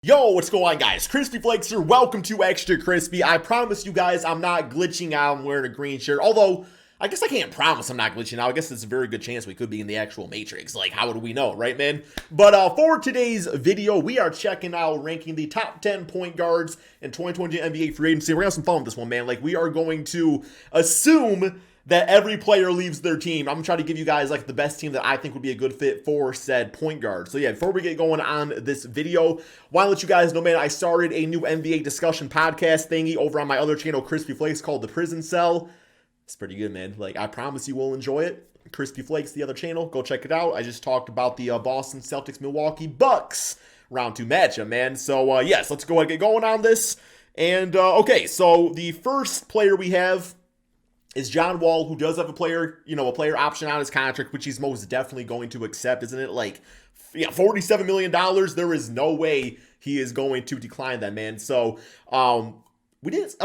Yo, what's going on, guys? Crispy Flakes here. Welcome to Extra Crispy. I promise you guys I'm not glitching out. I'm wearing a green shirt. Although, I guess I can't promise I'm not glitching out. I guess there's a very good chance we could be in the actual Matrix. Like, how do we know, right, man? But for today's video, we are checking out ranking the top 10 point guards in 2020 NBA free agency. We're going to have some fun with this one, man. Like, we are going to assume that every player leaves their team. I'm going to try to give you guys like the best team that I think would be a good fit for said point guard. So yeah, before we get going on this video, want to let you guys know, man, I started a new NBA discussion podcast thingy over on my other channel, Crispy Flakes, called The Prison Cell. It's pretty good, man. Like, I promise you will enjoy it. Crispy Flakes, the other channel. Go check it out. I just talked about the Boston Celtics Milwaukee Bucks round 2 matchup, man. So yes, let's go ahead and get going on this. And okay, so the first player we have is John Wall, who does have a player option on his contract, which he's most definitely going to accept, isn't it? Like, yeah, $47 million. There is no way he is going to decline that, man. So, we did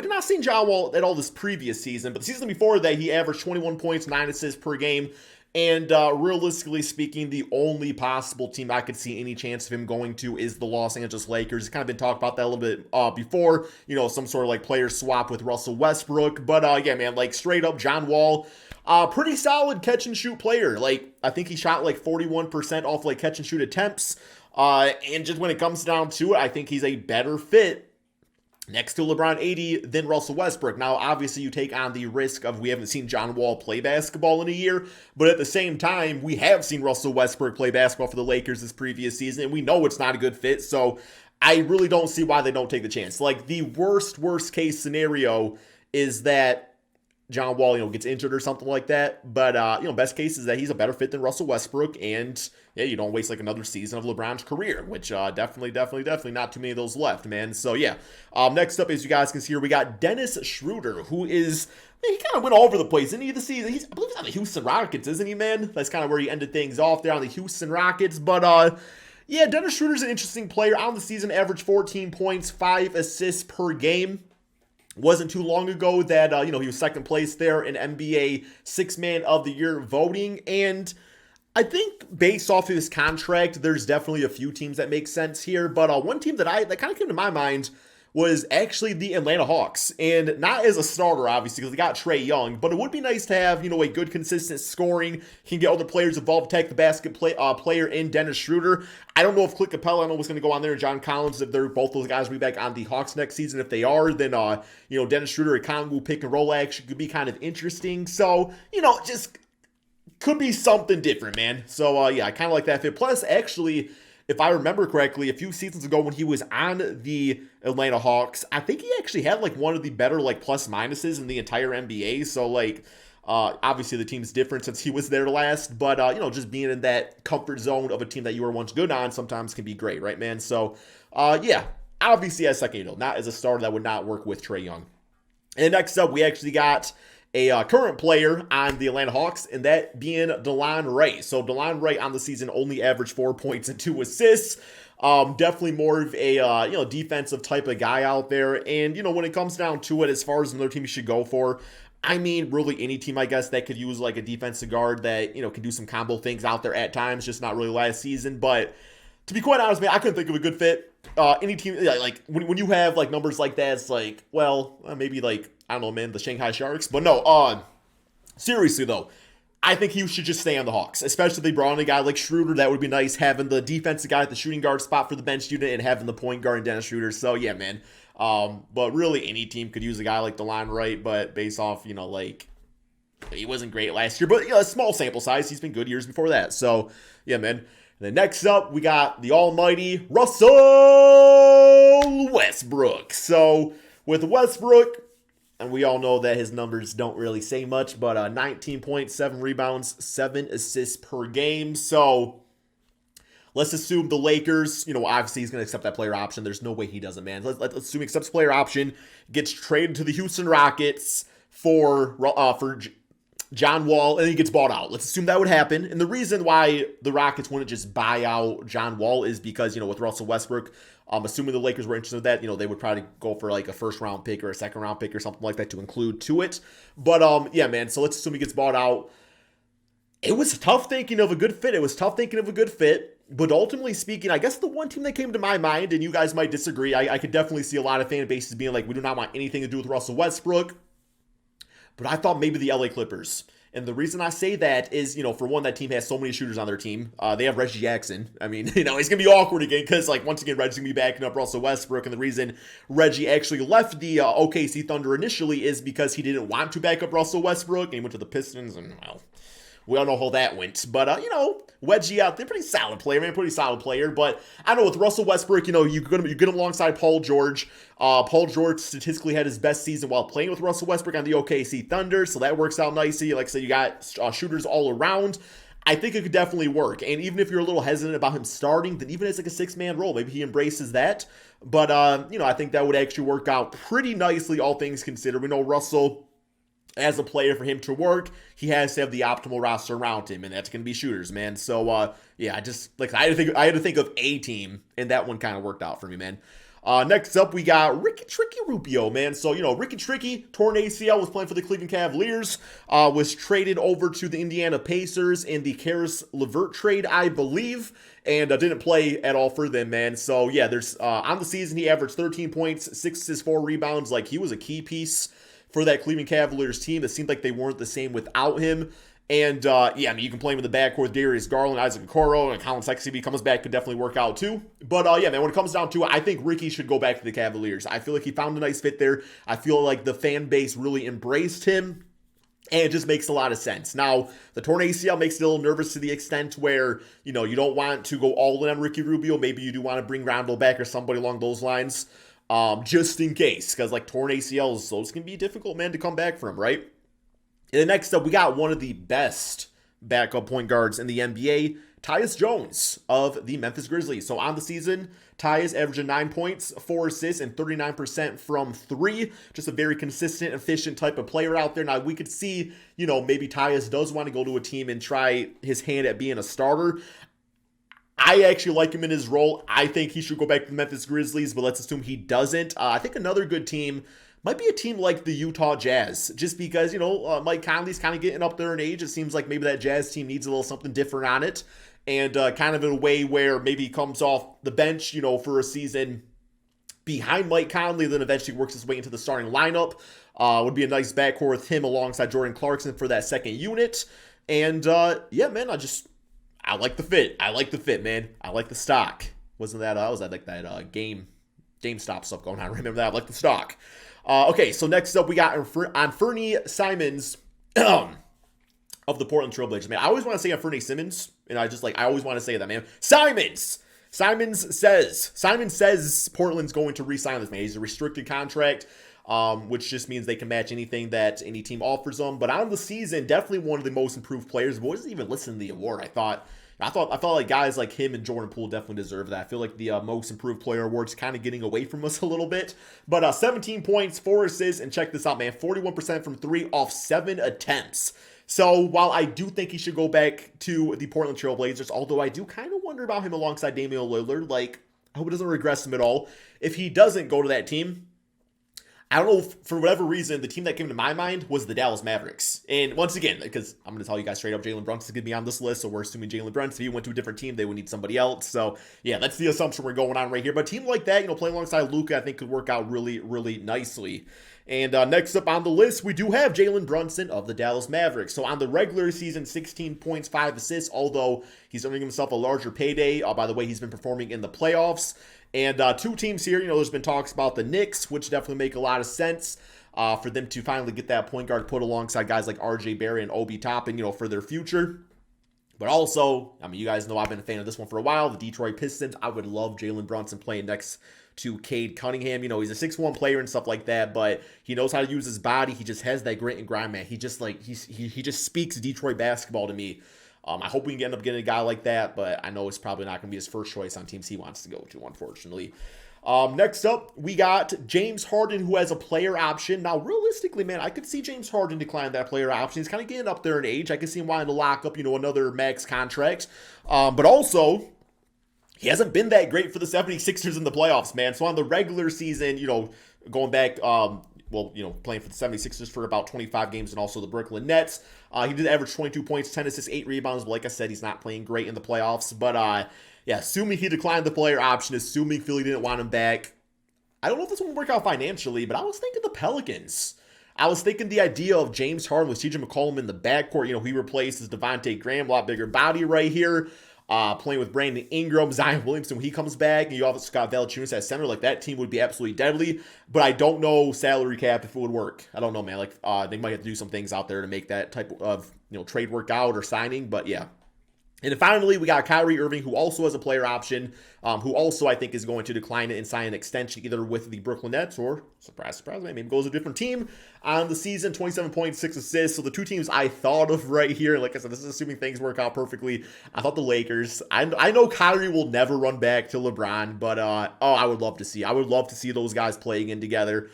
not see John Wall at all this previous season, but the season before that, he averaged 21 points, 9 assists per game. And realistically speaking, the only possible team I could see any chance of him going to is the Los Angeles Lakers. Kind of been talked about that a little bit before, some sort of like player swap with Russell Westbrook. But yeah, man, like straight up John Wall, pretty solid catch and shoot player. Like, I think he shot like 41% off like catch and shoot attempts. And just when it comes down to it, I think he's a better fit next to LeBron 80 than Russell Westbrook. Now, obviously, you take on the risk of we haven't seen John Wall play basketball in a year, but at the same time, we have seen Russell Westbrook play basketball for the Lakers this previous season, and we know it's not a good fit, so I really don't see why they don't take the chance. Like, the worst case scenario is that John Wall, gets injured or something like that. But, best case is that he's a better fit than Russell Westbrook. And, yeah, you don't waste, like, another season of LeBron's career, which definitely not too many of those left, man. So, yeah. Next up, as you guys can see here, we got Dennis Schroder, who is, he kind of went all over the place. Didn't he, this season? I believe he's on the Houston Rockets, isn't he, man? That's kind of where he ended things off there on the Houston Rockets. But, yeah, Dennis Schroder's an interesting player. On the season, averaged 14 points, 5 assists per game. Wasn't too long ago that, he was second place there in NBA Sixth Man of the Year voting. And I think based off of his contract, there's definitely a few teams that make sense here. But one team that kind of came to my mind was actually the Atlanta Hawks. And not as a starter, obviously, because they got Trae Young. But it would be nice to have, a good consistent scoring. He can get other players involved, take the player in Dennis Schroder. I don't know if Clint Capella, I know was going to go on there, and John Collins, if they're both those guys will be back on the Hawks next season. If they are, then, Dennis Schroder and Kongu pick and roll action could be kind of interesting. So, just could be something different, man. So, yeah, I kind of like that fit. Plus, actually, if I remember correctly, a few seasons ago when he was on the Atlanta Hawks, I think he actually had like one of the better like plus minuses in the entire NBA. So like, obviously the team's different since he was there last, but just being in that comfort zone of a team that you were once good on sometimes can be great, right, man? So, yeah, obviously as second unit, not as a starter that would not work with Trae Young. And next up, we actually got a current player on the Atlanta Hawks, and that being Delon Wright. So Delon Wright on the season only averaged 4 points and 2 assists. Definitely more of a defensive type of guy out there. And when it comes down to it, as far as another team you should go for, I mean, really any team, I guess, that could use like a defensive guard that can do some combo things out there at times. Just not really last season, but to be quite honest, man, I couldn't think of a good fit. Any team, like when you have like numbers like that, it's like, well, maybe like, I don't know, man, the Shanghai Sharks. But no, seriously though, I think he should just stay on the Hawks, especially if they brought in a guy like Schroder. That would be nice, having the defensive guy at the shooting guard spot for the bench unit and having the point guard in Dennis Schroder. So yeah, man. But really any team could use a guy like Delon Wright, but based off, like he wasn't great last year, but a small sample size. He's been good years before that. So yeah, man. And then next up, we got the almighty Russell Westbrook. So with Westbrook, and we all know that his numbers don't really say much, but 19.7 rebounds, 7 assists per game. So let's assume the Lakers, obviously he's going to accept that player option. There's no way he doesn't, man. Let's assume he accepts player option, gets traded to the Houston Rockets for John Wall, and he gets bought out. Let's assume that would happen. And the reason why the Rockets wouldn't just buy out John Wall is because, with Russell Westbrook, assuming the Lakers were interested in that, they would probably go for like a first-round pick or a second-round pick or something like that to include to it. But, yeah, man, so let's assume he gets bought out. It was tough thinking of a good fit. But ultimately speaking, I guess the one team that came to my mind, and you guys might disagree, I could definitely see a lot of fan bases being like, we do not want anything to do with Russell Westbrook. But I thought maybe the LA Clippers. And the reason I say that is, for one, that team has so many shooters on their team. They have Reggie Jackson. I mean, it's going to be awkward again because, once again, Reggie's going to be backing up Russell Westbrook. And the reason Reggie actually left the OKC Thunder initially is because he didn't want to back up Russell Westbrook. And he went to the Pistons, and, well, we all know how that went. But, Wedgie out there, pretty solid player, man, pretty solid player. But I don't know, with Russell Westbrook, you get him alongside Paul George. Paul George statistically had his best season while playing with Russell Westbrook on the OKC Thunder, so that works out nicely. Like I said, you got shooters all around. I think it could definitely work. And even if you're a little hesitant about him starting, then even as a six-man role, maybe he embraces that. But, I think that would actually work out pretty nicely, all things considered. We know Russell, as a player, for him to work, he has to have the optimal roster around him, and that's going to be shooters, man. So, I had to think of a team, and that one kind of worked out for me, man. Next up, we got Ricky Rubio, man. So, Ricky Tricky, torn ACL, was playing for the Cleveland Cavaliers, was traded over to the Indiana Pacers in the Karis LeVert trade, I believe, and didn't play at all for them, man. So, yeah, there's on the season, he averaged 13 points, 6 assists, 4 rebounds. He was a key piece for that Cleveland Cavaliers team. It seemed like they weren't the same without him. And, you can play him in the backcourt with Darius Garland, Isaac Okoro, and Colin Sexton, if he comes back, could definitely work out too. But, man, when it comes down to it, I think Ricky should go back to the Cavaliers. I feel like he found a nice fit there. I feel like the fan base really embraced him, and it just makes a lot of sense. Now, the torn ACL makes it a little nervous to the extent where, you don't want to go all in on Ricky Rubio. Maybe you do want to bring Rondo back or somebody along those lines. Just in case, because torn ACLs, so it's going to be difficult, man, to come back from, right? And then next up, we got one of the best backup point guards in the NBA, Tyus Jones of the Memphis Grizzlies. So on the season, Tyus averaging 9 points, 4 assists, and 39% from 3. Just a very consistent, efficient type of player out there. Now, we could see, maybe Tyus does want to go to a team and try his hand at being a starter. I actually like him in his role. I think he should go back to the Memphis Grizzlies, but let's assume he doesn't. I think another good team might be a team like the Utah Jazz, just because, Mike Conley's kind of getting up there in age. It seems like maybe that Jazz team needs a little something different on it, and kind of in a way where maybe he comes off the bench, for a season behind Mike Conley, then eventually works his way into the starting lineup. Would be a nice backcourt with him alongside Jordan Clarkson for that second unit. And, man, I like the fit. I like the fit, man. I like the stock. Was that like that GameStop stuff going on? Remember that? I like the stock. Okay, so next up we got Anfernee Simons of the Portland Trailblazers. Man, I always want to say Anfernee Simons, and I always want to say that, man. Simons says Portland's going to re-sign this man. He's a restricted contract, which just means they can match anything that any team offers them. But on the season, definitely one of the most improved players. But wasn't even listening to the award. I felt like guys like him and Jordan Poole definitely deserve that. I feel like the most improved player award's kind of getting away from us a little bit. But 17 points, 4 assists, and check this out, man. 41% from 3 off 7 attempts. So while I do think he should go back to the Portland Trailblazers, although I do kind of wonder about him alongside Damian Lillard, I hope it doesn't regress him at all. If he doesn't go to that team, I don't know, for whatever reason, the team that came to my mind was the Dallas Mavericks. And once again, because I'm going to tell you guys straight up, Jalen Brunson is going to be on this list, so we're assuming Jalen Brunson. If he went to a different team, they would need somebody else. So, yeah, that's the assumption we're going on right here. But a team like that, playing alongside Luka, I think could work out really, really nicely. And next up on the list, we do have Jalen Brunson of the Dallas Mavericks. So on the regular season, 16 points, 5 assists, although he's earning himself a larger payday by the way he's been performing in the playoffs. And 2 teams here, there's been talks about the Knicks, which definitely make a lot of sense for them to finally get that point guard put alongside guys like RJ Barrett and Obi Toppin, for their future. But also, you guys know I've been a fan of this one for a while. The Detroit Pistons, I would love Jalen Brunson playing next to Cade Cunningham. He's a 6'1" player and stuff like that, but he knows how to use his body. He just has that grit and grind, man. He just he just speaks Detroit basketball to me. I hope we can end up getting a guy like that, but I know it's probably not going to be his first choice on teams he wants to go to, unfortunately. Next up, we got James Harden, who has a player option. Now, realistically, man, I could see James Harden decline that player option. He's kind of getting up there in age. I could see him wanting to lock up, another max contract. But also, he hasn't been that great for the 76ers in the playoffs, man. So on the regular season, going back, playing for the 76ers for about 25 games and also the Brooklyn Nets. He did average 22 points, 10 assists, 8 rebounds. But like I said, he's not playing great in the playoffs. But Yeah, assuming he declined the player option, assuming Philly didn't want him back. I don't know if this will work out financially, but I was thinking the Pelicans. I was thinking the idea of James Harden with CJ McCollum in the backcourt. You know, he replaces Devontae Graham, a lot bigger body right here. Playing with Brandon Ingram, Zion Williamson when he comes back, and you also Scott Valanciunas at center. Like, that team would be absolutely deadly. But I don't know salary cap if it would work. I don't know, man. Like, they might have to do some things out there to make that type of, you know, trade work out or signing. But yeah. And then finally, we got Kyrie Irving, who also has a player option, who also I think is going to decline it and sign an extension either with the Brooklyn Nets or, surprise, surprise, maybe goes to a different team on the season, 27.6 assists. So the two teams I thought of right here, like I said, this is assuming things work out perfectly. I thought the Lakers. I know Kyrie will never run back to LeBron, but I would love to see. I would love to see those guys playing in together.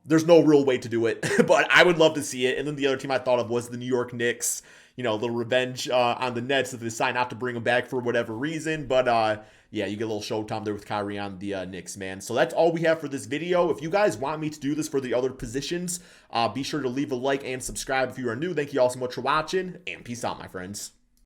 There's no real way to do it, but I would love to see it. And then the other team I thought of was the New York Knicks. You know, a little revenge on the Nets if they decide not to bring him back for whatever reason. But, yeah, you get a little showtime there with Kyrie on the Knicks, man. So that's all we have for this video. If you guys want me to do this for the other positions, be sure to leave a like and subscribe if you are new. Thank you all so much for watching, and peace out, my friends.